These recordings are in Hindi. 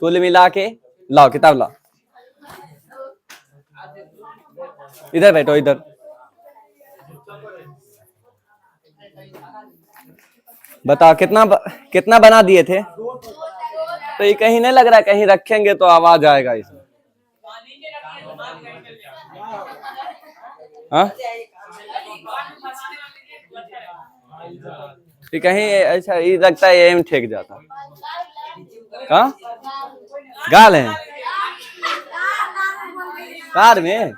कुल मिला के लाओ किताब लाओ, इधर बैठो इधर। बताओ कितना बना दिए थे? तो ये कहीं नहीं लग रहा है, कहीं रखेंगे तो आवाज आएगा इसमें। हाँ कहीं ऐसा ये लगता है एम ठेक जाता। कहाँ गाल है कार में?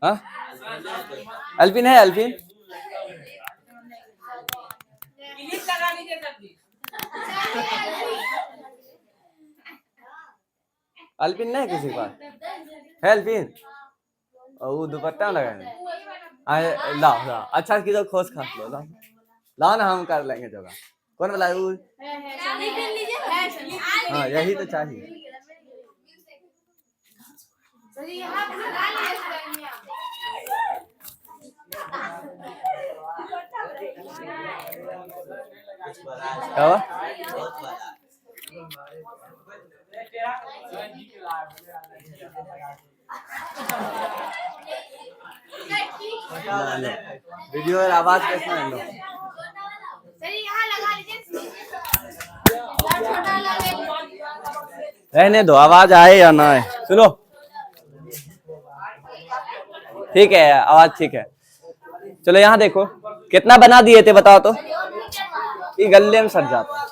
हाँ अल्पिन है, अल्पिन अल्पिन नहीं किसी के पास है? अल्पिन वो दुपट्टा लगा है। लाओ लाओ, अच्छा की तो खोज खास लो, लाओ लाओ ना, हम कर लेंगे जगह। कौन बोला? हाँ यही तो चाहिए। वीडियो और आवाज कैसा है? लो रहने दो, आवाज आए या ना आए। सुनो ठीक है, आवाज ठीक है। चलो यहाँ देखो कितना बना दिए थे बताओ तो। ये गले में सट जाता है।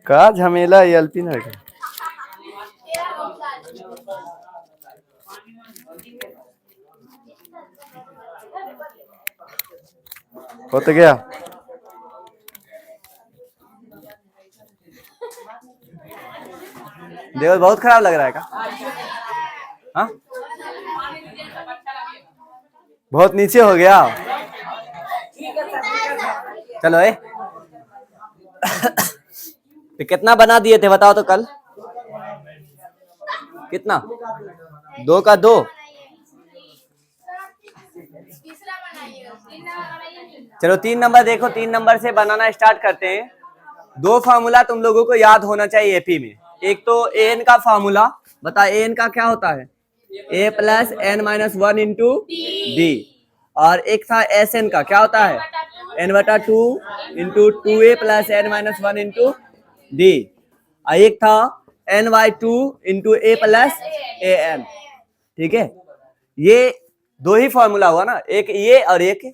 का झमेला ये अल्पिन है। हो तो गया। देवर बहुत खराब लग रहा है का? हाँ बहुत नीचे हो गया। चलो तो कितना बना दिए थे बताओ तो कल? कितना? 2 का 2। चलो 3 नंबर देखो, 3 नंबर से बनाना स्टार्ट करते हैं। 2 फार्मूला तुम लोगों को याद होना चाहिए एपी में। एक तो एन का फार्मूला, बता एन का क्या होता है? a plus N minus 1 into D. और एक था एस एन का, क्या होता है? n/2 into 2a plus N minus 1 into D. और एक था n/2 into a plus A N. ठीक है, ये 2 ही फॉर्मूला हुआ ना, एक ये और एक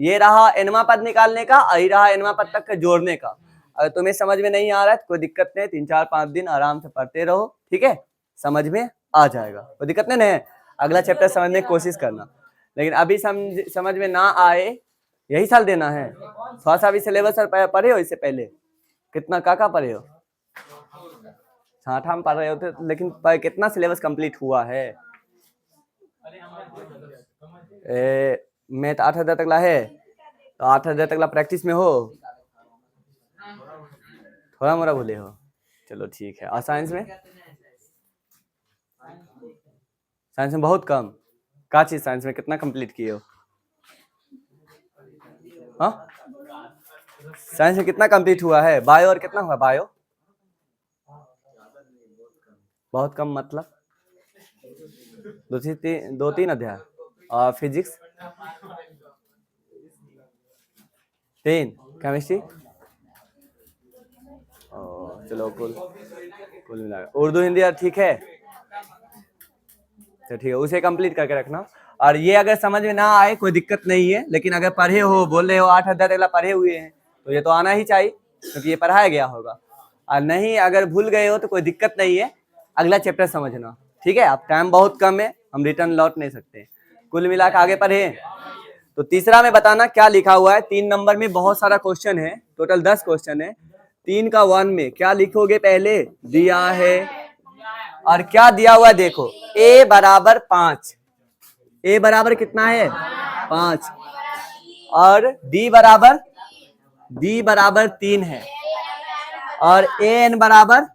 ये रहा एनवा पद निकालने का, और ये रहा एनवा पद तक के जोड़ने का। अगर तुम्हें समझ में नहीं आ रहा है तो कोई दिक्कत नहीं, 3 4 5 दिन आराम से पढ़ते रहो, ठीक है, समझ में आ जाएगा, कोई दिक्कत नहीं है। अगला चैप्टर समझने की कोशिश करना, लेकिन अभी समझ में ना आए यही साल देना है। थोड़ा सा भी सिलेबस पढ़े हो इससे पहले? कितना का पढ़े हो? छाठा में पढ़ रहे होते, लेकिन कितना सिलेबस कंप्लीट हुआ है? मैथ 8,000 तक ला है, तो 8,000 तक ला प्रैक्टिस में हो, थोड़ा मोड़ा भूले हो। चलो ठीक है। और साइंस में? साइंस में बहुत कम। क्या चीज साइंस में कितना कंप्लीट किए हो? हाँ साइंस में कितना कंप्लीट हुआ है? बायो और कितना हुआ? बायो बहुत कम, मतलब 2-3 अध्याय। और फिजिक्स 3, केमिस्ट्री चलो कुल मिला। उर्दू हिंदी ठीक है? तो ठीक है, उसे कंप्लीट करके रखना। और ये अगर समझ में ना आए कोई दिक्कत नहीं है, लेकिन अगर पढ़े हो, बोल रहे हो 8 अध्याय अगला पढ़े हुए हैं तो ये तो आना ही चाहिए क्योंकि ये पढ़ाया गया होगा। और नहीं अगर भूल गए हो तो कोई दिक्कत नहीं है, अगला चैप्टर समझना, ठीक है। अब टाइम बहुत कम है, हम रिटर्न लौट नहीं सकते। कुल मिला के आगे पढ़े। तो तीसरा में बताना क्या लिखा हुआ है। 3 नंबर में बहुत सारा क्वेश्चन है, टोटल 10 क्वेश्चन है। 3 का 1 में क्या लिखोगे, पहले दिया है और क्या दिया हुआ है देखो, a बराबर 5, a बराबर कितना है 5, और d बराबर 3 है, और an बराबर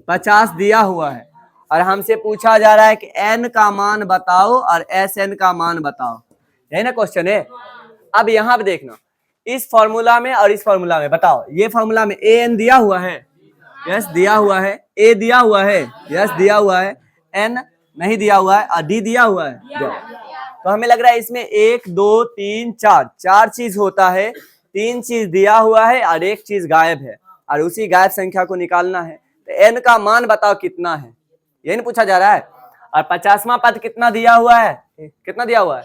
50 दिया हुआ है। और हमसे पूछा जा रहा है कि n का मान बताओ और sn का मान बताओ, यही ना क्वेश्चन है। अब यहाँ पे देखना, इस फॉर्मूला में और इस फॉर्मूला में बताओ, ये फॉर्मूला में an दिया हुआ है, यस दिया हुआ है, a दिया हुआ है, यस दिया हुआ है, n नहीं दिया हुआ है, और d दिया हुआ है। तो हमें लग रहा है इसमें 1 2 3 4 चीज होता है, 3 चीज दिया हुआ है और 1 चीज गायब है, और उसी गायब संख्या को निकालना है। तो n का मान बताओ कितना है, यही नहीं पूछा जा रहा है। और 50वां पद कितना दिया हुआ है, कितना दिया हुआ है,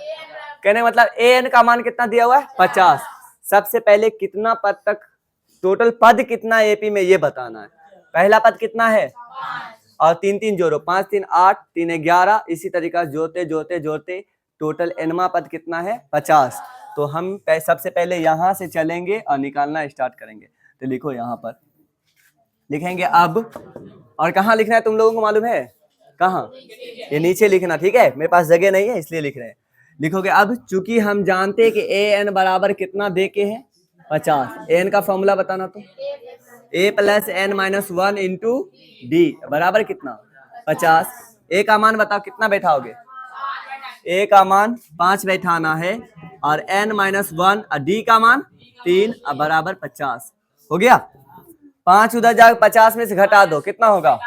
कहने का मतलब an का मान कितना दिया हुआ है 50। सबसे पहले कितना पद तक, टोटल पद कितना एपी में ये बताना है। पहला पद कितना है, और 3 3 जोड़ो, 5 3 8, 3 11, इसी तरीका जोड़ते जोड़ते जोड़ते टोटल nवां पद कितना है 50। तो हम सबसे पहले यहां से चलेंगे और निकालना स्टार्ट करेंगे। तो लिखो, यहाँ पर लिखेंगे अब, और कहाँ लिखना है तुम लोगों को मालूम है, कहाँ, ये नीचे लिखना, ठीक है। मेरे पास जगह नहीं है इसलिए लिख रहे हैं। लिखोगे अब, चूंकि हम जानते हैं कि an बराबर कितना दे के है 50, an का फॉर्मूला बताना, तो a plus n minus 1 into D बराबर कितना 50। a का मान बताओ कितना बैठाओगे, a का मान 5 बैठाना है, और n माइनस 1 और d का मान 3 और बराबर 50 हो गया। 5 उधर जाकर 50 में से घटा दो, कितना होगा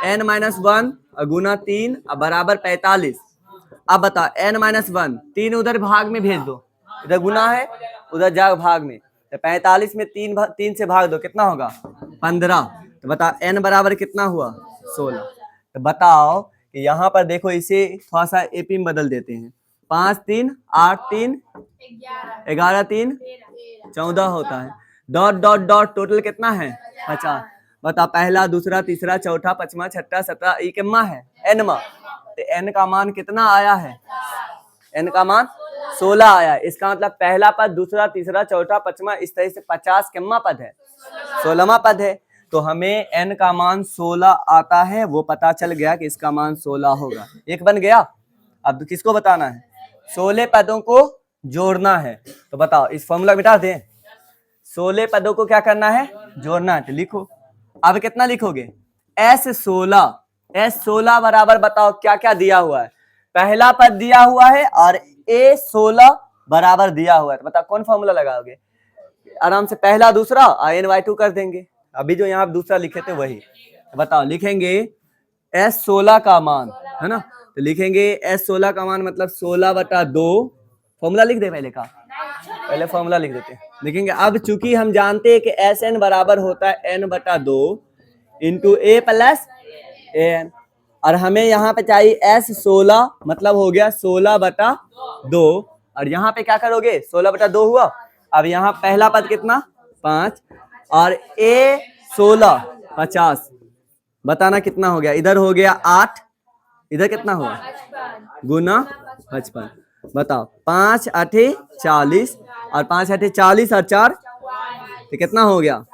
n माइनस 1 और गुना 3 और बराबर 45। अब बताओ n माइनस 1, 3 उधर भाग में भेज दो, इधर गुना है उधर जाओ भाग में, तो 45 में 3 से भाग दो, कितना होगा 15। तो बताओ n बराबर कितना हुआ 16। तो बताओ कि यहाँ पर देखो, इसे थोड़ा सा एपी में बदल देते हैं। 5 3 8 3 11 3 14 होता है, डॉट डॉट डॉट, टोटल कितना है 50। बता, पहला दूसरा तीसरा चौथा पांचवा छठा 17, ई के माँ है n माँ, तो n का मान कितना आया है, n का मान 16 आया। इसका मतलब पहला पद दूसरा तीसरा चौथा पांचवा इस तरह से 50 कितना पद है 16वां पद है। तो हमें n का मान 16 आता है, वो पता चल गया कि इसका मान 16 होगा। एक बन गया। अब किसको बताना है, 16 पदों को जोड़ना है। तो बताओ, इस फॉर्मूला मिटा दें, 16 पदों को क्या करना है, जोड़ना है। तो लिखो, अब कितना लिखोगे S16 बराबर बताओ क्या क्या दिया हुआ है। पहला पद दिया हुआ है और A16 बराबर दिया हुआ है। तो बताओ कौन फॉर्मूला लगाओगे, आराम से पहला दूसरा IN/2 कर देंगे। अभी जो यहाँ दूसरा लिखे थे वही। तो बताओ, लिखेंगे S16 का मान, है ना, तो लिखेंगे S16 का मान मतलब 16/2। फॉर्मूला लिख दे पहले का, पहले फॉर्मूला लिख देते हैं। लिखेंगे अब, चूंकि हम जानते हैं कि SN बराबर होता है n/2 into A plus AN, और हमें यहाँ पे चाहिए S16 मतलब हो गया 16/2, और यहाँ पे क्या करोगे 16/2 हुआ। अब यहाँ पहला पद कितना 5 और A16 50, बताना कितना हो गया, इधर हो गया 8, इधर कितना हुआ गुना 55। बताओ 5 8 40 और 5 8 40 और 4 तो कितना हो गया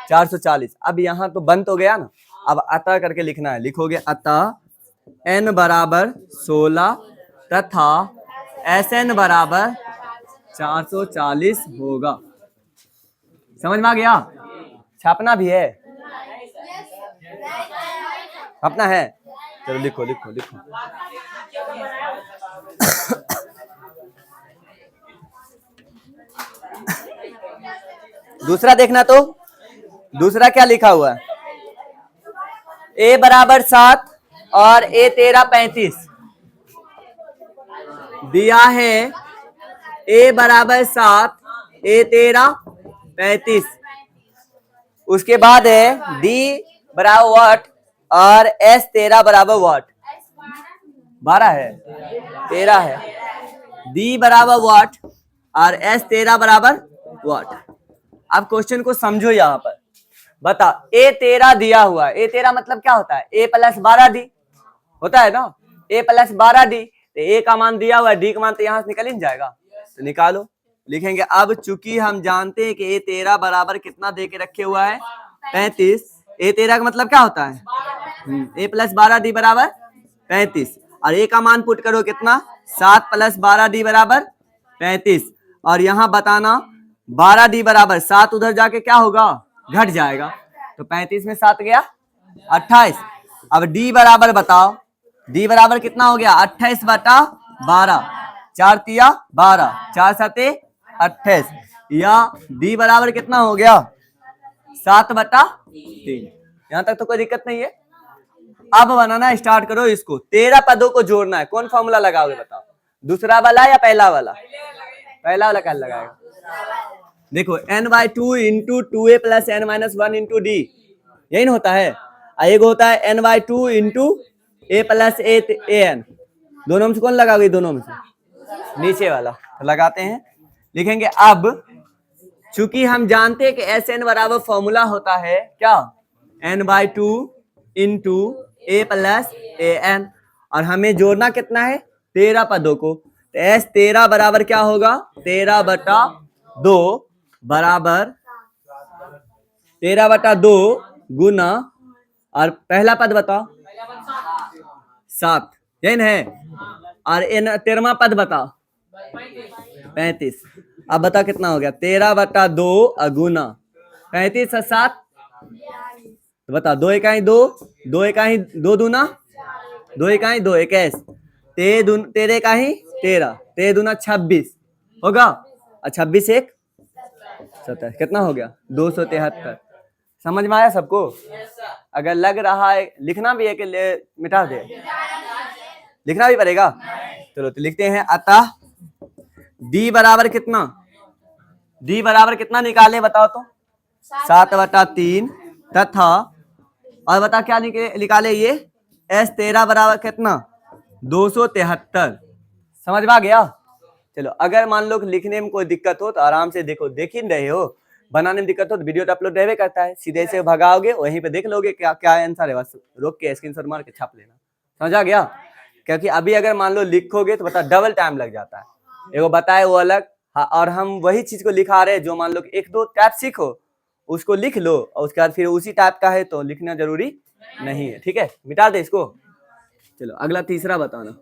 440। अब यहाँ तो बंद हो गया ना, अब अतः करके लिखना है। लिखोगे अतः n बराबर 16 तथा SN बराबर 440 होगा। समझ में आ गया। छापना भी है, छापना है, चलो लिखो लिखो लिखो। दूसरा देखना, तो दूसरा क्या लिखा हुआ है, A बराबर 7 और A13 35 दिया है। A बराबर 7 A13 35, उसके बाद है D बराबर वाट और S13 बराबर वाट। 12 है, 13 है। डी बराबर वाट और एस 13 बराबर वाट। अब क्वेश्चन को समझो यहाँ पर। बता, ए 13 दिया हुआ है, ए 13 मतलब क्या होता है? ए प्लस 12 डी होता है ना, ए प्लस 12 डी। तो ए का मान दिया हुआ है, डी का मान तो यहाँ से निकल ही जाएगा, तो निकालो। लिखेंगे अब चूंकि हम जानते हैं कि ए 13 बराबर कितना दे के रखे हुआ है 35। ए 13 का मतलब क्या होता है? ए प्लस 12 डी बराबर 35 और ए का मान पुट करो कितना 7 प्लस 12 डी बराबर 35। और यहाँ बताना 12 डी बराबर 7 उधर जाके क्या होगा? घट जाएगा। तो 35 में 7 गया 28। अब डी बराबर बताओ, डी बराबर कितना हो गया? 28 बटा 12, 4 तिया 12, 4 सते 28, या डी बराबर कितना हो गया? 7 बटा 3। यहां तक तो कोई दिक्कत नहीं है। अब बनाना स्टार्ट करो इसको। 13 पदों को जोड़ना है। कौन फॉर्मूला लगाओगे बताओ? दूसरा वाला या पहला वाला? पहला वाला क्या लगाएगा? देखो n/2 into 2a plus n minus 1 into D, यही ना होता है। एक होता है n/2 into a plus an। दोनों में से कौन लगाओगे? दोनों में से नीचे वाला। तो लगाते हैं, लिखेंगे अब चूंकि हम जानते हैं कि एस एन बराबर फॉर्मूला होता है क्या? n/2 into A plus A N, और हमें जोड़ना कितना है? 13 पदों को। तो एस 13 बराबर क्या होगा? 13 बटा 2 बराबर 13 बटा 2 गुना, और पहला पद बताओ 7, यही है। और 13वां पद बताओ 35। अब बता कितना हो गया? 13 बटा 2 गुना 35 और 7, तो बता 2 इकाई 2, 2 इकाई 2 दूना 2 इकाई 2 21, 13 इकाई 13, 13 दूना 26 होगा, और 26 एक 70, कितना हो गया? 273। समझ में आया सबको? अगर लग रहा है लिखना भी है कि मिटा दे, लिखना भी पड़ेगा। चलो तो लिखते हैं, अतः डी बराबर कितना? डी बराबर कितना निकाले बताओ तो? 7 बटा 3 तथा, और बता क्या निकाले ये? एस 13 बराबर कितना? 273। समझ में आ गया? चलो, अगर मान लो लिखने में कोई दिक्कत हो तो आराम से देखो, देख ही रहे हो। बनाने में दिक्कत हो तो वीडियो तो अपलोड रहवे करता है, सीधे से भगाओगे वहीं पे देख लोगे क्या क्या आंसर है, बस रोक के स्क्रीनशॉट मार के छाप लेना। समझ आ गया? क्योंकि अभी अगर मान लो लिखोगे तो बता डबल टाइम लग जाता है। एगो बताए वो अलग, हाँ, और हम वही चीज को लिखा रहे जो मान लो एक दो टाइप सीखो उसको लिख लो, और उसके बाद फिर उसी टाइप का है तो लिखना जरूरी नहीं है। ठीक है, मिटा दे इसको। चलो अगला तीसरा बताना,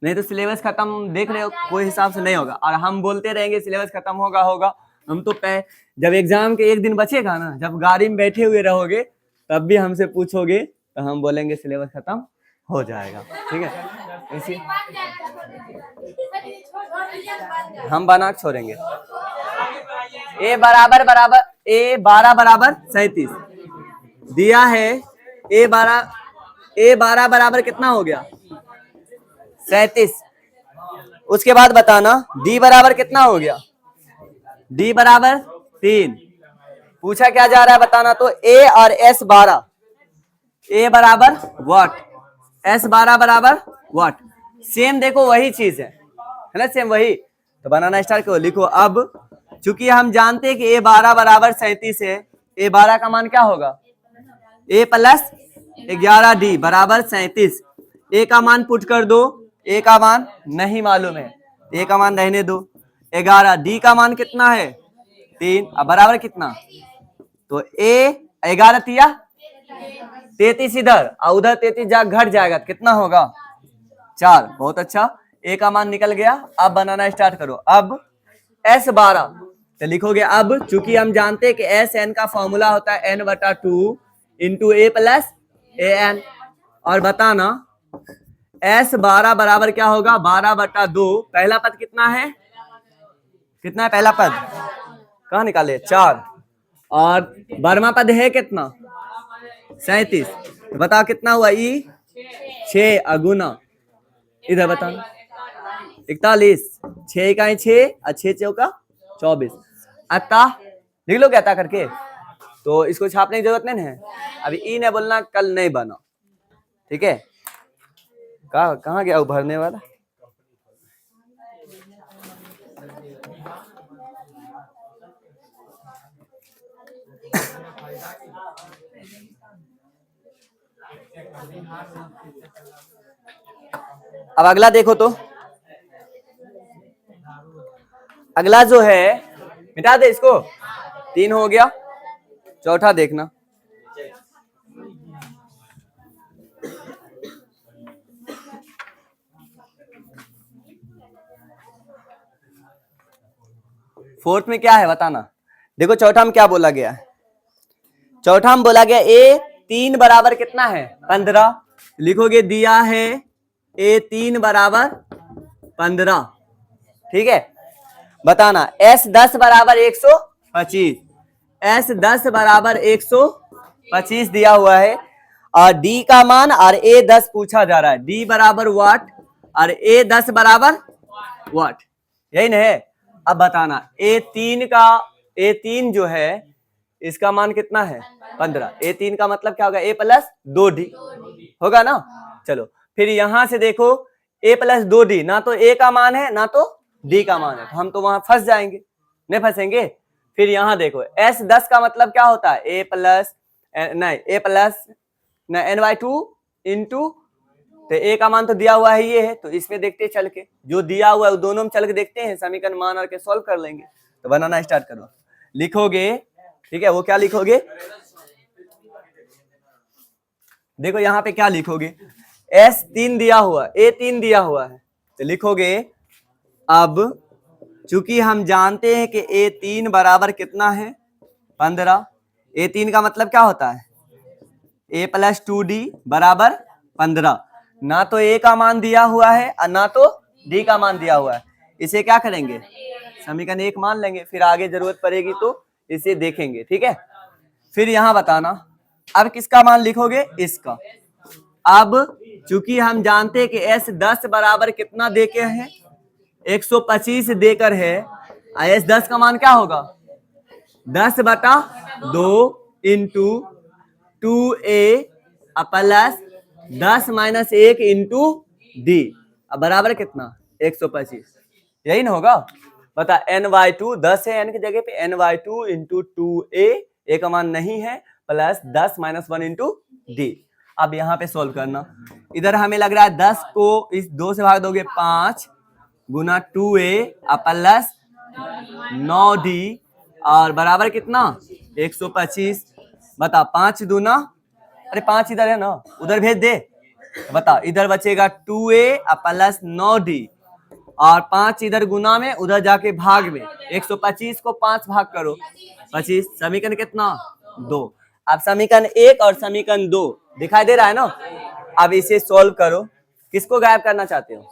नहीं तो सिलेबस खत्म, देख रहे हो कोई हिसाब से नहीं होगा। और हम बोलते रहेंगे सिलेबस खत्म होगा होगा, हम तो जब एग्जाम के एक दिन बचेगा ना, जब गाड़ी में बैठे हुए रहोगे तब भी हमसे पूछोगे तो हम बोलेंगे सिलेबस खत्म हो जाएगा। ठीक है, इसी हम बना छोड़ेंगे। ए बराबर बराबर ए 12 बराबर 37 दिया है। ए 12 बराबर कितना हो गया? 37। उसके बाद बताना डी बराबर कितना हो गया? डी बराबर 3। पूछा क्या जा रहा है बताना तो? ए और एस 12, ए बराबर वाट, एस 12 बराबर वाट। सेम देखो वही चीज है ना, सेम वही। तो बनाना स्टार्ट करो, लिखो अब चूंकि हम जानते हैं कि ए 12 बराबर 37 है, ए 12 का मान क्या होगा? ए प्लस 11 डी बराबर 37। ए का मान पुट कर दो, ए का मान नहीं मालूम है, ए का मान रहने दो। 11, डी का मान कितना है? 3, अब बराबर कितना? तो ए 11 तिया 33 इधर और उधर 33 जा घट जाएगा, कितना होगा? 4। बहुत अच्छा, ए का मान निकल गया। अब बनाना स्टार्ट करो। अब एस 12 तो लिखोगे, अब चूंकि हम जानते हैं कि एस एन का फॉर्मूला होता है n बटा 2 into A plus A N. और बताना एस 12 बराबर क्या होगा? 12 बटा 2। पहला पद कितना है? कितना है पहला पद? कहाँ निकाले? 4। और 12वां पद है कितना? 37। तो बताओ कितना हुआ? ई 6 अगुना, इधर बताओ 41, 6 इकाई 6 और 6 चौका 24। अतः लिख लो क्या अतः करके, तो इसको छापने की जरूरत नहीं है। अभी ई ने बोलना, कल नहीं बना। ठीक है, कहाँ गया उभरने वाला? अब अगला देखो तो, अगला जो है, मिटा दे इसको, 3 हो गया। चौथा देखना, फोर्थ में क्या है बताना। देखो चौथा में क्या बोला गया है, चौथा में बोला गया A3 बराबर कितना है 15। लिखोगे दिया है A3 बराबर 15, ठीक है। बताना S10 बराबर 125, S10 बराबर 125 दिया हुआ है, और D का मान और A10 पूछा जा रहा है। D बराबर वाट और A10 बराबर वाट, यही ना है। अब बताना A3 जो है इसका मान कितना है 15। A3 का मतलब क्या होगा, A प्लस 2D होगा ना। चलो फिर यहां से देखो A प्लस 2D, ना तो A का मान है ना तो D का मान है, तो हम तो वहां फंस जाएंगे, नहीं फंसेंगे। फिर यहां देखो S10 का मतलब क्या होता है, A प्लस n/2 इंटू, तो A का मान तो दिया हुआ है ये है, तो इसमें देखते हैं चल के, जो दिया हुआ है दोनों में चल के देखते हैं, समीकरण मान और के सॉल्व कर लेंगे। तो बनाना स्टार्ट करो, लिखोगे, ठीक है। वो क्या लिखोगे, देखो यहाँ पे क्या लिखोगे, S3 दिया हुआ, A3 दिया हुआ है, तो लिखोगे अब चूंकि हम जानते हैं कि A3 बराबर कितना है 15, A3 का मतलब क्या होता है A प्लस 2D बराबर 15। ना तो A का मान दिया हुआ है और ना तो D का मान दिया हुआ है, इसे क्या करेंगे समीकरण 1 मान लेंगे, फिर आगे जरूरत पड़ेगी तो इसे देखेंगे, ठीक है। फिर यहां बताना अब किसका मान लिखोगे, इसका। अब चूंकि हम जानते हैं कि S10 बराबर कितना देके है 125 देकर है, S10 का मान क्या होगा 10/2 into 2A plus 10 minus 1 into D, अब बराबर कितना 125, यही ना होगा। बता n/2 10 है, n की जगह पे n/2 इंटू 2A का मान नहीं है, प्लस 10 माइनस 1 इंटू D। अब यहाँ पे सोल्व करना, इधर हमें लग रहा है 10 को इस 2 से भाग दोगे 5 गुना 2A प्लस 9D और बराबर कितना 125। बता 5 दूना, अरे 5 इधर है ना, उधर भेज दे। बता इधर बचेगा 2A प्लस 9D और 5 इधर गुना में, उधर जाके भाग में, 125 को 5 भाग करो 25, समीकरण कितना 2। अब समीकरण 1 और समीकरण 2 दिखाई दे रहा है ना। अब इसे सॉल्व करो, किसको गायब करना चाहते हो,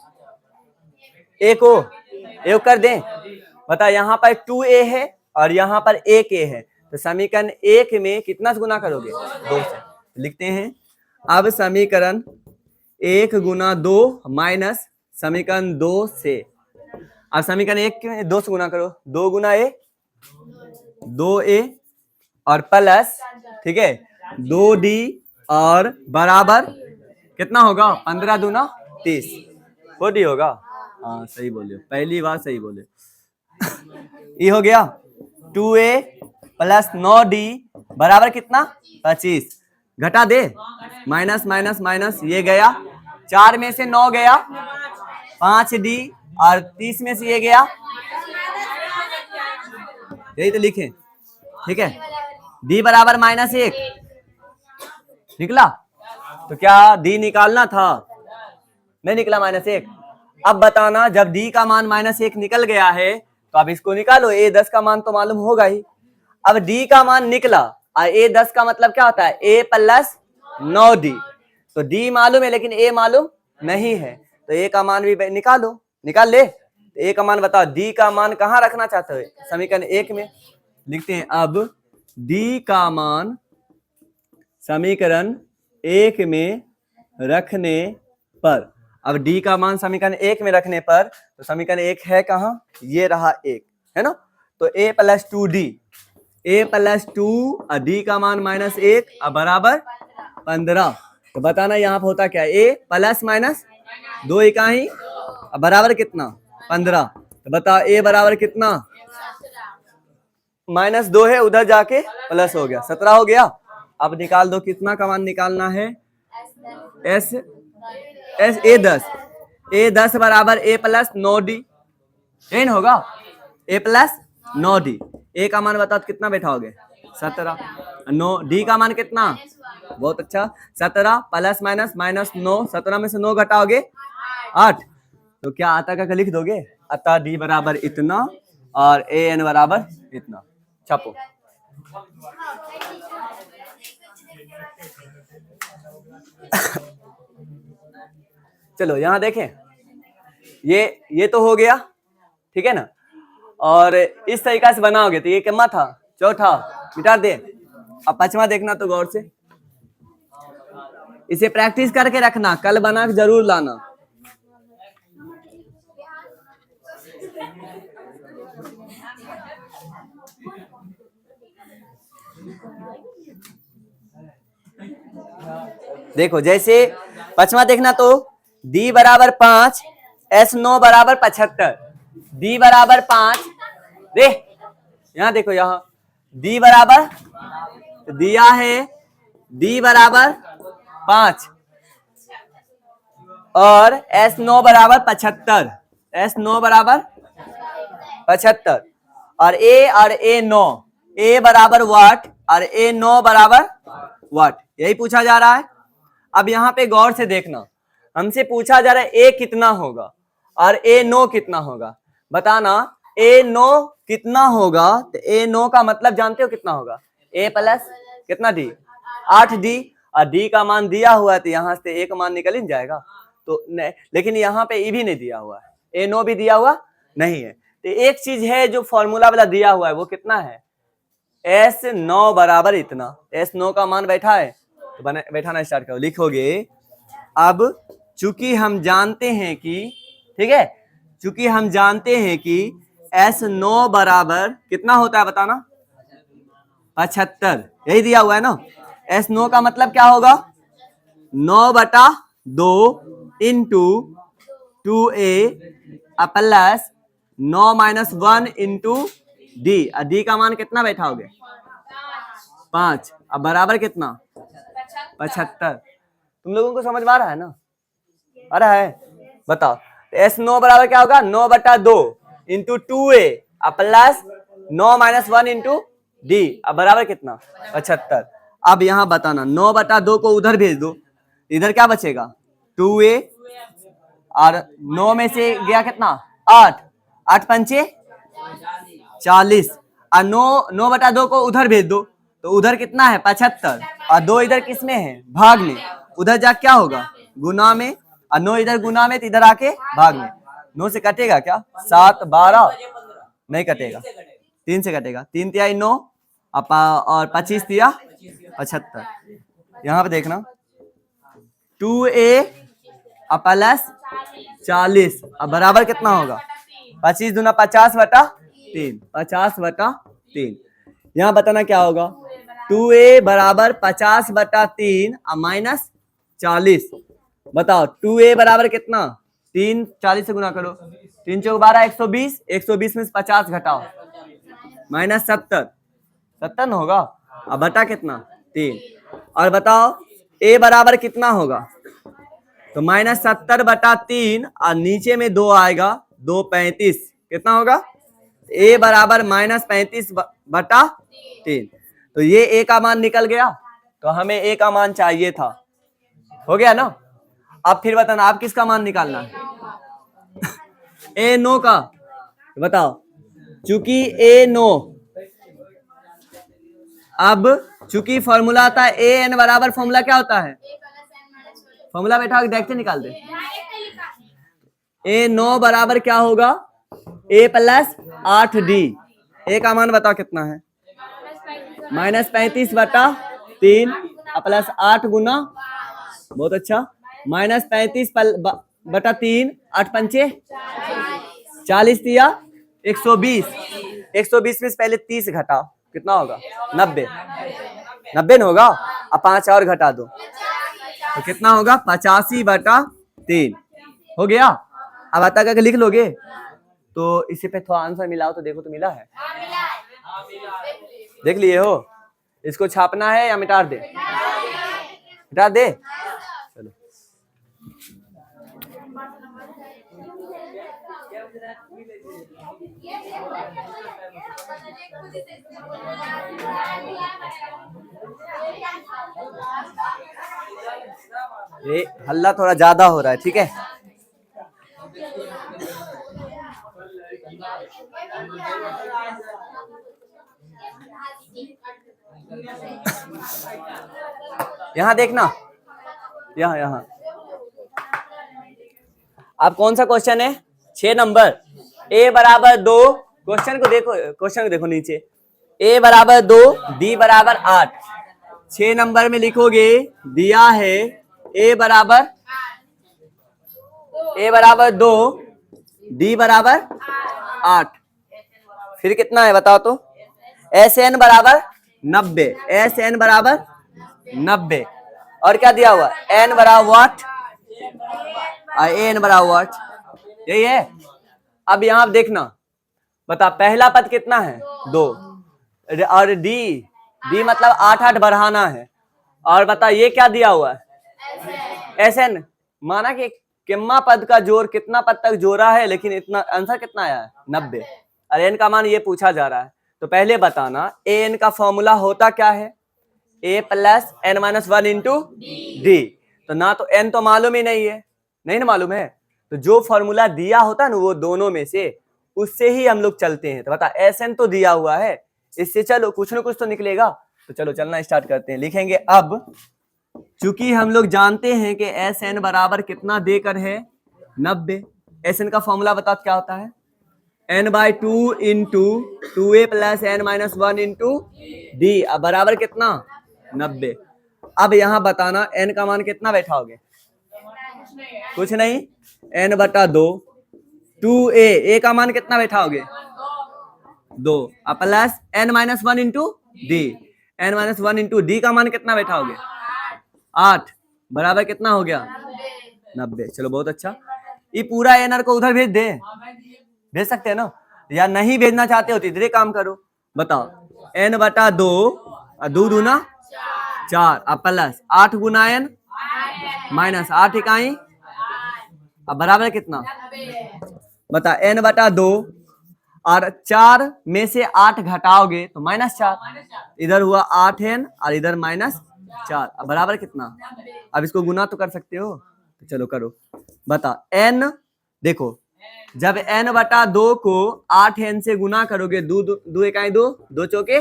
A को, A कर दें। बता यहाँ पर 2A है और यहाँ पर 1A है, तो समीकरण 1 में कितना से गुना करोगे 2 से, लिखते हैं। अब समीकरण 1 गुना 2 माइनस समीकरण 2 से, अब समीकरण 1 के 2 से गुना करो, 2 गुना A 2A और प्लस, ठीक है 2D और बराबर कितना होगा 15 दूना 30, 4D होगा। हाँ सही बोले, पहली बार सही बोले। ये हो गया 2A प्लस 9D बराबर कितना 25, घटा दे, माइनस माइनस माइनस, ये गया 4 में से 9 गया 5D और 30 में से ये गया, यही तो लिखे, ठीक है। D बराबर -1 निकला, तो क्या D निकालना था, नहीं निकला -1। अब बताना जब D का मान -1 निकल गया है तो अब इसको निकालो, A10 का मान तो मालूम होगा ही। अब D का मान निकला और A10 का मतलब क्या होता है A प्लस 9D, तो D मालूम है लेकिन A मालूम नहीं है, तो A का मान भी निकालो, निकाल ले। तो A का मान बताओ, D का मान कहाँ रखना चाहते हो समीकरण 1 में, लिखते हैं। अब D का मान समीकरण 1 में रखने पर, अब D का मान समीकरण 1 में रखने पर, तो समीकरण 1 है कहाँ, ये रहा 1 है ना, तो A plus 2D, A plus 2 और D का मान -1 और बराबर 15। तो बताना यहाँ पे होता क्या, A प्लस माइनस 2 इकाई बराबर कितना 15। तो बताओ ए बराबर कितना, -2 है, उधर जाके प्लस हो गया 17 हो गया। अब निकाल दो, कितना का मान निकालना है, एस एस ए 10 बराबर ए प्लस 9d, n होगा ए प्लस 9d। ए का मान बताओ कितना बैठाओगे 17, 9 डी का मान कितना, बहुत अच्छा 17 प्लस माइनस -9, 17 में से 9 घटाओगे 8, तो क्या आता का लिख दोगे, अतः डी बराबर इतना और ए एन बराबर इतना। छापो। चलो यहां देखें, ये तो हो गया, ठीक है ना। और इस तरीका से बनाओगे तो ये कितना था, चौथा, मिटा दे। अब पांचवा देखना तो गौर से, इसे प्रैक्टिस करके रखना, कल बना के जरूर लाना। देखो जैसे पांचवा देखना तो डी बराबर 5, एस 9 बराबर 75, डी बराबर 5, दे यहां देखो, यहां डी बराबर दिया है, डी बराबर 5 और एस 9 बराबर 75, एस 9 बराबर 75 और ए 9, ए बराबर वाट और ए 9 बराबर वाट, यही पूछा जा रहा है। अब यहाँ पे गौर से देखना, हमसे पूछा जा रहा है ए कितना होगा और ए 9 कितना होगा, बताना ए 9 कितना होगा। तो ए 9 का मतलब जानते हो कितना होगा, ए प्लस कितना डी, 8d, और डी का मान दिया हुआ है तो यहाँ से ए का मान निकल ही जाएगा, तो नहीं, लेकिन यहाँ पे ई भी नहीं दिया हुआ है, ए 9 भी दिया हुआ नहीं है। तो एक चीज है जो फॉर्मूला वाला दिया हुआ है वो कितना है, एस 9 बराबर इतना, एस 9 का मान बैठा है तो बैठाना स्टार्ट करो, लिखोगे। अब चूंकि हम जानते हैं कि, ठीक है, चूंकि हम जानते हैं कि एस 9 बराबर कितना होता है बताना, 75, यही दिया हुआ है ना। एस 9 का मतलब क्या होगा, 9/2 into 2a plus 9 - 1 into D, D का मान कितना बैठाओगे 5, अब बराबर कितना 75। तुम लोगों को समझ में आ रहा है ना, आ रहा है, बताओ। एस 9 बराबर क्या होगा, 9/2 into 2a plus 9 - 1 into D, अब बराबर कितना 75। अब यहाँ बताना 9/2 को उधर भेज दो, इधर क्या बचेगा 2a और 9 में से गया कितना 8, 8 पंचे 40 और 9/2 को उधर भेज दो तो उधर कितना है 75 और 2 इधर किस में है भाग में, उधर जा क्या होगा गुना में, और 9 इधर गुना में तो इधर आके भाग में। 9 से कटेगा क्या 7 12 नहीं कटेगा, 3 से कटेगा, 3 तिहाई 9 और 25 तिया 75। यहाँ पे देखना 2a प्लस 40 अब बराबर कितना होगा 25 दूना 50/3, 50/3। यहाँ बताना क्या होगा 2a बराबर 50/3 माइनस 40, बताओ 2a बराबर कितना 3, 40 से गुना करो, 3 चौक 12 120, 120 में से 50 घटाओ -70, 70 होगा, अब बटा कितना 3। और बताओ a बराबर कितना होगा तो -70/3 और नीचे में 2 आएगा, 2 35, कितना होगा a बराबर -35/3। तो ये a का मान निकल गया, तो हमें a का मान चाहिए था, हो गया ना। अब फिर बताना आप किसका मान निकालना है a 9 का, बताओ चूंकि a 9, अब चूंकि फॉर्मूला आता है a n बराबर, फॉर्मूला क्या होता है, फॉर्मूला बैठा के देखते निकाल दे, a 9 बराबर क्या होगा a प्लस 8d, a का मान बताओ कितना है -35/3 प्लस 8 गुना, बहुत अच्छा, -35/3 8 पंचे 40 दिया 120, 120 में से पहले 30 घटाओ कितना होगा 90, 90 न होगा, अब 5 और घटा दो तो कितना होगा 85/3। हो गया। अब आता करके लिख लोगे तो इसी पे थोड़ा आंसर मिलाओ तो देखो तो मिला है। देख लिए हो। इसको छापना है या मिटा दे? मिटा दे। चलो ये हल्ला थोड़ा ज्यादा हो रहा है, ठीक है। यहाँ देखना, यहाँ अब कौन सा क्वेश्चन है? 6 नंबर। a बराबर 2, क्वेश्चन को देखो नीचे। a बराबर 2, d बराबर 8। 6 नंबर में लिखोगे, दिया है a बराबर 2, d बराबर 8। फिर कितना है बताओ तो? SN बराबर 90, SN बराबर 90। और क्या दिया हुआ? n बराबर व्हाट? an बराबर व्हाट? यही है। अब यहां देखना, बता पहला पद कितना है? 2। और d मतलब 8 बढ़ाना है। और बता ये क्या दिया हुआ है? SN। माना कि किम्मा पद का जोड़ कितना पद तक जोड़ा है, लेकिन इतना आंसर कितना आया है? 90। और n का मान ये पूछा जा रहा है। तो पहले बताना an का फॉर्मूला होता क्या है? a plus n minus 1 into D. तो ना तो n तो मालूम ही नहीं है, नहीं ना मालूम है। तो जो फॉर्मूला दिया होता है ना वो दोनों में से, उससे ही हम लोग चलते हैं। तो बता SN तो दिया हुआ है, इससे चलो कुछ ना कुछ तो निकलेगा। तो चलो चलना स्टार्ट करते हैं। लिखेंगे अब, चूंकि हम लोग जानते हैं कि SN बराबर कितना देकर है? 90। SN का फॉर्मूला बता क्या होता है? n/2 into 2a plus n minus 1 into D. अब बराबर कितना? 90। अब यहां बताना n का मान कितना बैठाओगे? कुछ नहीं, n/2 2a का मान कितना बैठाओगे? 2। अब plus n minus 1 into D, n minus 1 into D का मान कितना बैठाओगे? 8। बराबर कितना हो गया? 90। चलो बहुत अच्छा। ये पूरा एनआर को उधर भेज दे, भेज सकते हैं ना? या नहीं भेजना चाहते हो तो इधर काम करो। बताओ n/2 2 दूना 4, अब प्लस 8 गुना n माइनस 8 इकाई, अब बराबर कितना? बता n/2 और 4 में से 8 घटाओगे तो -4। इधर हुआ 8n और इधर -4, अब बराबर कितना? अब इसको गुना तो कर सकते हो, तो चलो करो। बता n, देखो जब n/2 को 8n से गुना करोगे, 2 इकाई 2, 2 चौके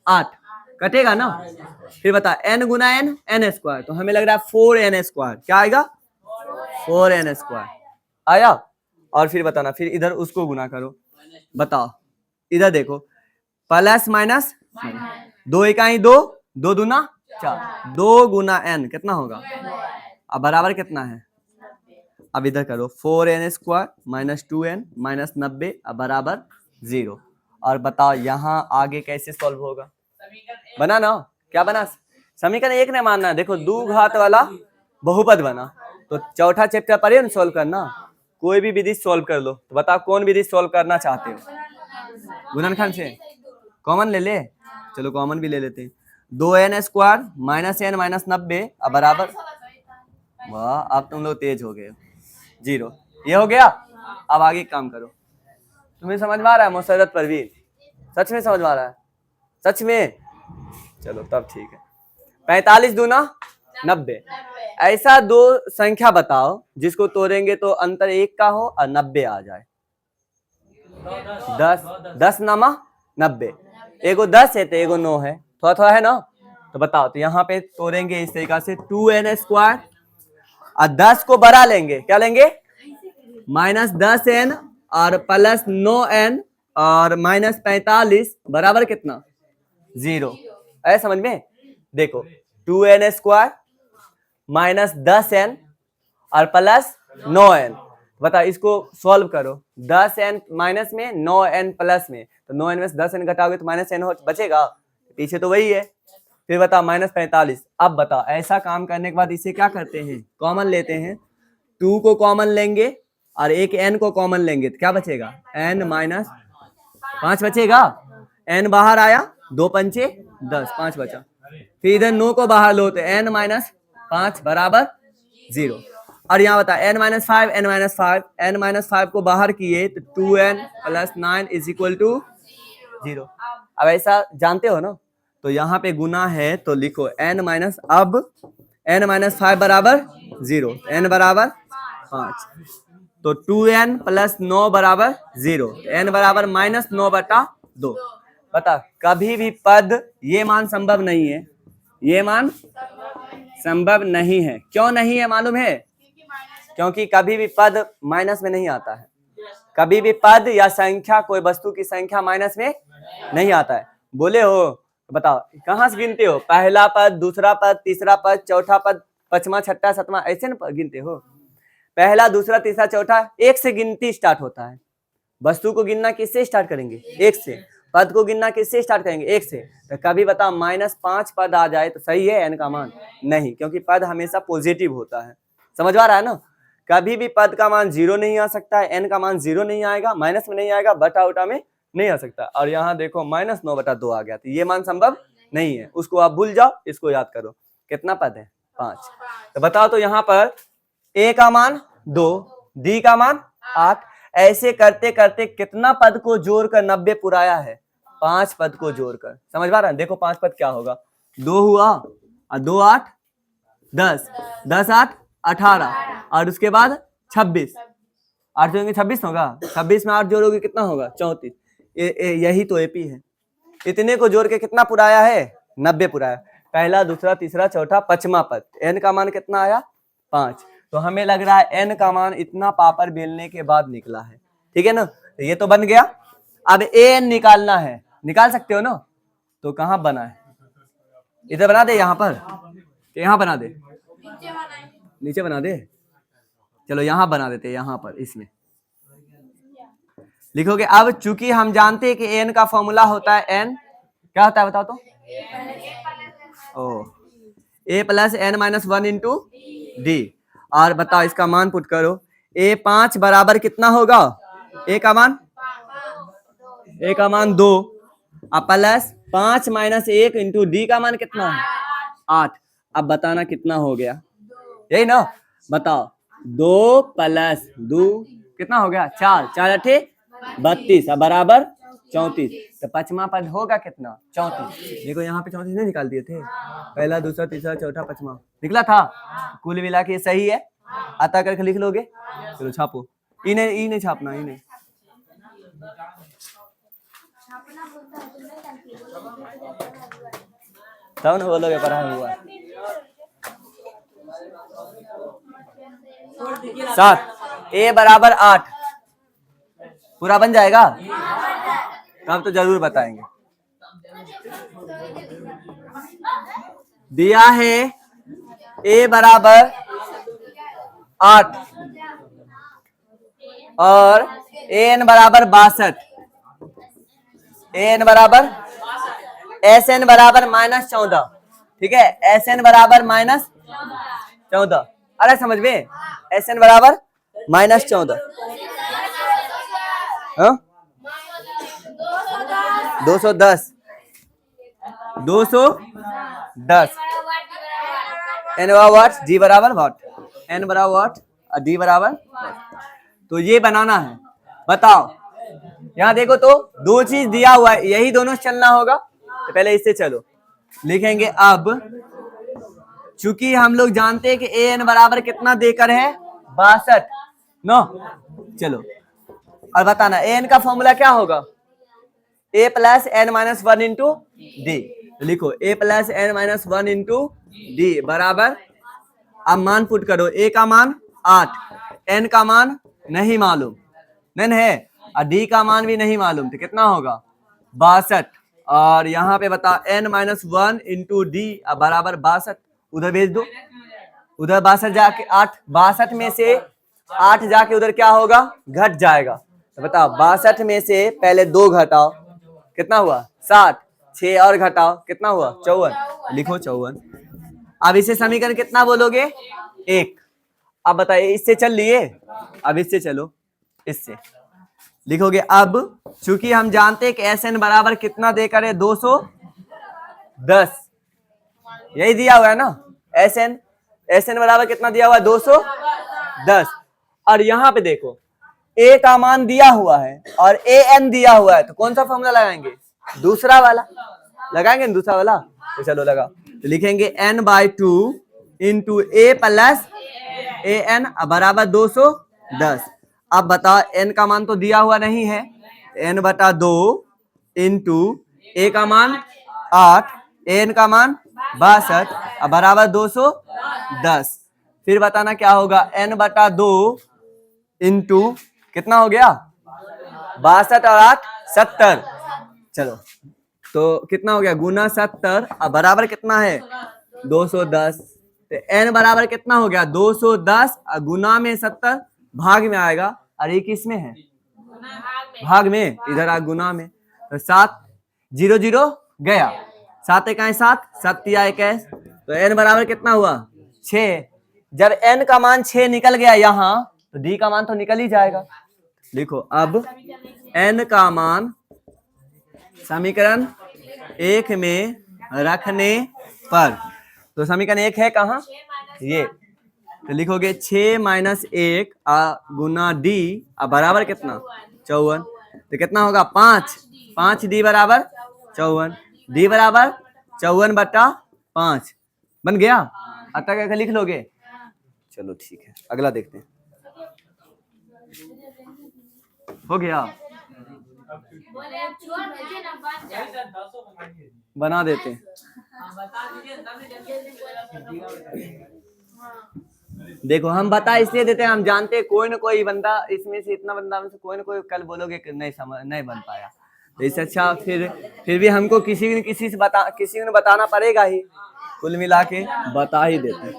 8, कटेगा ना? फिर बता n गुना n स्क्वायर, तो हमें लग रहा है 4n स्क्वायर। क्या आएगा? 4n स्क्वायर आया। और फिर बताना, फिर इधर उसको गुना करो। बताओ इधर देखो, प्लस माइनस 2 इकाई 2, 2 दूना 4, 2 गुना n कितना होगा? अब बराबर कितना है? अब इधर करो 4n square minus 2n minus 90, अब बराबर 0। और बताओ यहाँ आगे कैसे सॉल्व होगा? बना ना? क्या बना? समीकरण 1 ने मानना। देखो 2 घात वाला बहुपद बना, तो चौथा चैप्टर पर सॉल्व करना। कोई भी विधि सॉल्व कर लो। तो बताओ कौन विधि सॉल्व करना चाहते हो? गुणनखंड से कॉमन ले ले। चलो कॉमन भी ले लेते हैं। 2n square minus n minus 90, अब बराबर, वाह अब तुम लोग तेज हो गए, 0। ये हो गया। अब आगे काम करो। तुम्हें समझ में आ रहा है मुसर्रत परवीन? सच में समझ में आ रहा है? सच में? चलो तब ठीक है। 45 दूना 90। ऐसा 2 संख्या बताओ जिसको तोड़ेंगे तो अंतर 1 का हो और 90 आ जाए। 10 नामा 90। एगो 10 है तो एगो 9 है, थोड़ा थोड़ा है ना? तो बताओ, तो यहाँ पे तोड़ेंगे इस तरीका से 2n स्क्वायर और 10 को बड़ा लेंगे, क्या लेंगे? माइनस 10n और प्लस 9n और माइनस 45 बराबर कितना? 0। ऐ समझ में? देखो 2n स्क्वायर माइनस 10n और प्लस 9n। बता इसको सॉल्व करो। 10n माइनस में, 9n प्लस में, तो 9n में से 10n घटाओगे तो -n हो बचेगा, पीछे तो वही है। फिर बता -45। अब बता ऐसा काम करने के बाद इसे क्या करते हैं? कॉमन लेते हैं। 2 को कॉमन लेंगे और एक n को कॉमन लेंगे तो क्या बचेगा, n माइनस 5 बचेगा। n बाहर आया, 2 पंचे 10, 5 बचा। फिर इधर 9 को बाहर लो तो n माइनस 5 बराबर 0। और यहाँ बता n minus 5, n minus 5, n minus 5 को बाहर किए तो 2n plus 9 is equal to 0। अब ऐसा जानते हो ना, तो यहाँ पे गुना है तो लिखो n माइनस, अब n माइनस 5 बराबर 0, n बराबर 5, तो 2n प्लस 9 बराबर 0, n बराबर माइनस 9/2। बता, कभी भी पद ये मान संभव नहीं है, ये मान संभव नहीं है। क्यों नहीं है मालूम है? क्योंकि कभी भी पद माइनस में नहीं आता है। कभी भी पद या संख्या, कोई वस्तु की संख्या माइनस में नहीं आता है। बोले हो, बताओ कहाँ से गिनते हो? पहला पद, दूसरा पद, तीसरा पद, चौथा पद, पांचवा, छठा, सातवां, ऐसे न गिनते हो? पहला, दूसरा, तीसरा, चौथा, एक से गिनती स्टार्ट होता है। वस्तु को गिनना किससे स्टार्ट करेंगे? एक से। पद को गिनना किससे स्टार्ट करेंगे? एक से। तो कभी बताओ -5 पद आ जाए तो सही है n का मान? नहीं, क्योंकि पद हमेशा पॉजिटिव होता है। समझ आ रहा है ना? कभी भी पद का मान 0 नहीं आ सकता है, n का मान 0 नहीं आएगा, माइनस में नहीं आएगा, बटा उटा में नहीं आ सकता। और यहाँ देखो -9/2 आ गया, तो ये मान संभव नहीं है। उसको आप भूल जाओ, इसको याद करो। कितना पद है? 5। तो बताओ तो यहाँ पर a का मान 2, d का मान 8, ऐसे करते करते कितना पद को जोड़कर 90 पुराया है? 5 पद को जोड़कर। समझ पा रहा है? देखो 5 पद क्या होगा, 2 हुआ और 2 8 10, 10 8 18 और उसके बाद 26, 8 जोड़ेंगे 26 होगा, 26 में 8 जोड़ोगे कितना होगा? 34। यही तो एपी है। इतने को जोड़ के कितना पुराया है? 90 पुराया। पहला, दूसरा, तीसरा, चौथा, पांचवा पद, n का मान कितना आया? 5। तो हमें लग रहा है n का मान इतना पापड़ बेलने के बाद निकला है। ठीक है ना? तो ये तो बन गया। अब an निकालना है, निकाल सकते हो ना? तो कहाँ बना है? इधर बना दे, यहाँ पर, यहाँ बना दे, नीचे बना दे। चलो यहाँ बना देते, यहाँ पर इसमें लिखोगे। अब चूंकि हम जानते हैं कि n का फॉर्मूला होता है n, क्या होता है बताओ तो? a plus n minus 1 into D. और बताओ इसका मान पुट करो। a 5 बराबर कितना होगा? a का मान 2 और प्लस 5 माइनस 1 इंटू डी का मान कितना है? 8। अब बताना कितना हो गया? यही ना? बताओ 2 प्लस 2 कितना हो गया? 4, 4 8 32 और बराबर 34। तो पांचवा पद होगा कितना? 34। देखो यहाँ पे 34 नहीं निकाल दिए थे? पहला, दूसरा, तीसरा, चौथा, पांचवा निकला था। कुल मिला के सही है, आता करके लिख लोगे। चलो छापो। इन्हें छापना, इन्हें तब ना बोलोगे पढ़ा हुआ। 7, a बराबर 8 पूरा बन जाएगा? तब तो जरूर बताएंगे। दिया है a बराबर 8 और an बराबर 62, an बराबर sn बराबर -14। ठीक है, sn बराबर -14। अरे समझ में, sn बराबर -14। हाँ 210 n बराबर वाट, g बराबर वाट, n बराबर वाट और d बराबर वाट। तो ये बनाना है। बताओ यहाँ देखो तो 2 चीज दिया हुआ है, यही दोनों चलना होगा। तो पहले इससे चलो लिखेंगे। अब चूंकि हम लोग जानते हैं कि an बराबर कितना देकर है? 62 नो। चलो और बताना an का फॉर्मूला क्या होगा? a plus n minus 1 into D. लिखो a plus n minus 1 into D बराबर, अब मान पुट करो। a का मान 8, n का मान नहीं मालूम, नहीं है, और d का मान भी नहीं मालूम, तो कितना होगा? 62। और यहाँ पे बता n माइनस 1 इंटू डी बराबर 62। उधर भेज दो, उधर 62 जाके 8, 62 में से 8 जाके उधर क्या होगा? घट जाएगा। तो बताओ 62 में से पहले 2 घटाओ, कितना हुआ? 7, 6 और घटाओ, कितना हुआ? 54। लिखो 54। अब इसे समीकरण कितना बोलोगे? 1। अब बताइए, इससे चल लिए, अब इससे चलो, इससे लिखोगे। अब चूंकि हम जानते हैं कि SN बराबर कितना देकर है, 210, यही दिया हुआ है ना। SN बराबर कितना दिया हुआ है, 210। और यहां पे देखो A का मान दिया हुआ है और AN दिया हुआ है, तो कौन सा फॉर्मूला लगाएंगे, दूसरा वाला लगाएंगे ना, दूसरा वाला। तो चलो लगा, तो लिखेंगे n/2 into A plus AN बराबर 210। अब बताओ n का मान तो दिया हुआ नहीं है, n/2 इंटू A का मान 8, AN का मान 62 बराबर 210। फिर बताना क्या होगा, n/2 इंटू कितना हो गया, 62 और 8 70। चलो तो कितना हो गया, गुना 70 अब बराबर कितना है, 210। तो n बराबर कितना हो गया, 210 गुना में 70 भाग में आएगा, और ये किस में है, भाग में, इधर आ गुना में। तो 7 0 0 गया, 7 1 7, 7 21, तो n बराबर कितना हुआ, 6। जब n का मान 6 निकल गया यहाँ, तो d का मान तो निकल ही जाएगा। लिखो अब n का मान समीकरण 1 में रखने पर, तो समीकरण 1 है कहाँ, ये, तो लिखोगे 6 - 1 गुना d बराबर कितना, 54। तो कितना होगा, 5 d बराबर 54, d बराबर 54/5 बन गया। अब तक लिख लोगे, चलो ठीक है, अगला देखते हैं। हो गया, बना देते हैं। देखो हम बता इसलिए देते हैं, हम जानते हैं कोई ना कोई बंदा इसमें से, इतना बंदा में से कोई ना कोई कल बोलोगे कि नहीं समझ नहीं बन पाया, तो इससे अच्छा फिर भी हमको किसी ने बताना पड़ेगा ही, कुल मिला के बता ही देते हैं।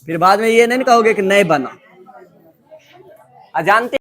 फिर बाद में ये नहीं कहोगे कि नहीं बना, जानते